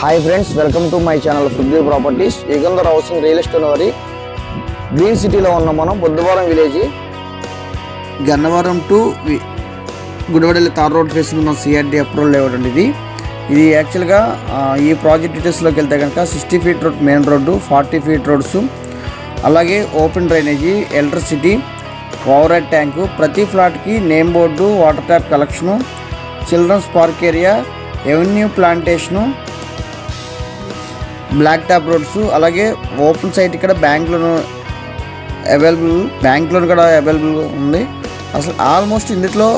Hi friends, welcome to my channel Fruitdew Properties. Yugandhar Housing Real Estate Nori Green City lo unna manam Buddhavaram village Gannavaram to Gudavadalli Tar road facing unna CRD approval layout andi ఇది actual గా ఈ project details లోకి వెళ్తే గనుక 60 feet road main road 40 feet roads అలాగే open drainage electricity overhead tank ప్రతి flat కి name board water tap collection children's park area avenue plantation black top roads అలాగే ఓపెన్ సైట్ ఇక్కడ బ్యాంక్ లోన్ కూడా available ఉంది అసలు almost ఇందులో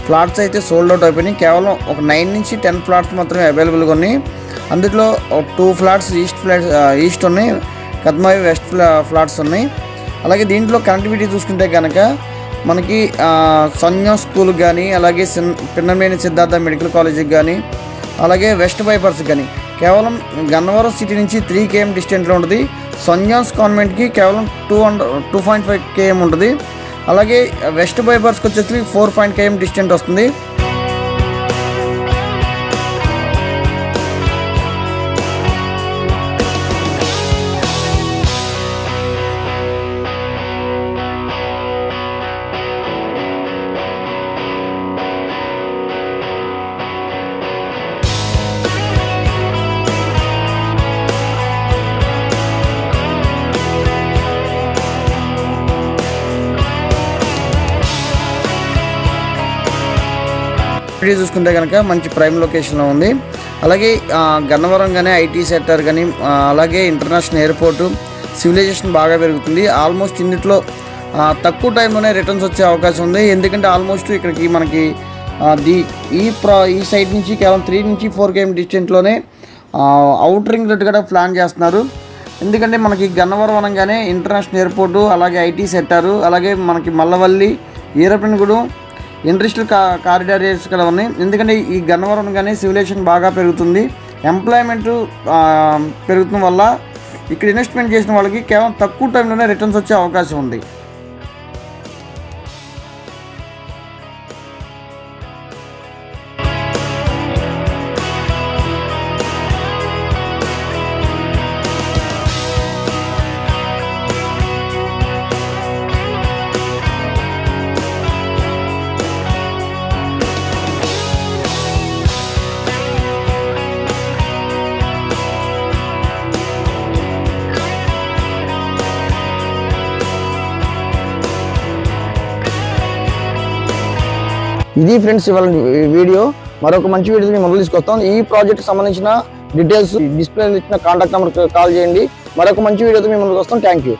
flats అయితే సోల్డ్ అవుట్ అయిపోయినాయి కేవలం ఒక 9 నుంచి 10 ఫ్లాట్స్ మాత్రమే అవైలబుల్గా ఉన్నాయి అందులో 2 ఫ్లాట్స్ ఈస్ట్ ఉన్నాయి కద్మాయి వెస్ట్ ఫ్లాట్స్ ఉన్నాయి అలాగే దీంట్లో కనెక్టివిటీ చూసుకుంటే కనుక మనకి సన్యా స్కూల్కి కానీ అలాగే పిన్నమేని సిద్ధార్థ మెడికల్ కాలేజీకి కానీ అలాగే వెస్ట్ బైపాస్కి కానీ కేవలం గన్నవరం సిటీ నుంచి 3 km డిస్టెన్స్లో ఉంటుంది సన్యాస్ కాన్వెంట్కి కేవలం 2.5 km ఉంటుంది అలాగే వెస్ట్ బైపాస్కి వచ్చేసి 4 km డిస్టెన్స్ వస్తుంది చూసుకుంటే కనుక మంచి ప్రైమ్ లొకేషన్లో ఉంది అలాగే గన్నవరం కానీ ఐటీ సెక్టర్ కానీ అలాగే ఇంటర్నేషనల్ ఎయిర్పోర్టు సివిలైజేషన్ బాగా పెరుగుతుంది ఆల్మోస్ట్ ఇందులో తక్కువ టైంలోనే రిటర్న్స్ వచ్చే అవకాశం ఉంది ఎందుకంటే ఆల్మోస్ట్ ఇక్కడికి మనకి ఈ సైడ్ నుంచి కేవలం 3 నుంచి 4 km డిస్టెన్స్లోనే అవుట్ రింగ్ రోడ్ కూడా ప్లాన్ చేస్తున్నారు ఎందుకంటే మనకి గన్నవరం అనగానే ఇంటర్నేషనల్ ఎయిర్పోర్టు అలాగే ఐటీ సెక్టారు అలాగే మనకి మల్లవల్లి యూరోపియన్ కూడా ఇండస్ట్రియల్ కారిడార్ ఏరియాస్ కూడా ఉన్నాయి ఎందుకంటే ఈ గన్నవరం కానీ సివిలైజేషన్ బాగా పెరుగుతుంది ఎంప్లాయ్మెంట్ పెరుగుతున్న వల్ల ఇక్కడ ఇన్వెస్ట్మెంట్ చేసిన వాళ్ళకి కేవలం తక్కువ టైంలోనే రిటర్న్స్ వచ్చే అవకాశం ఉంది ఇది ఫ్రెండ్స్ ఇవాళ వీడియో మరొక మంచి వీడియోని మొదలు తీసుకొస్తాం ఈ ప్రాజెక్ట్ సంబంధించిన డీటెయిల్స్ డిస్ప్లే ఇచ్చిన కాంటాక్ట్ నెంబర్కి కాల్ చేయండి మరొక మంచి వీడియోతో మేము ముందుకు వస్తాం థ్యాంక్ యూ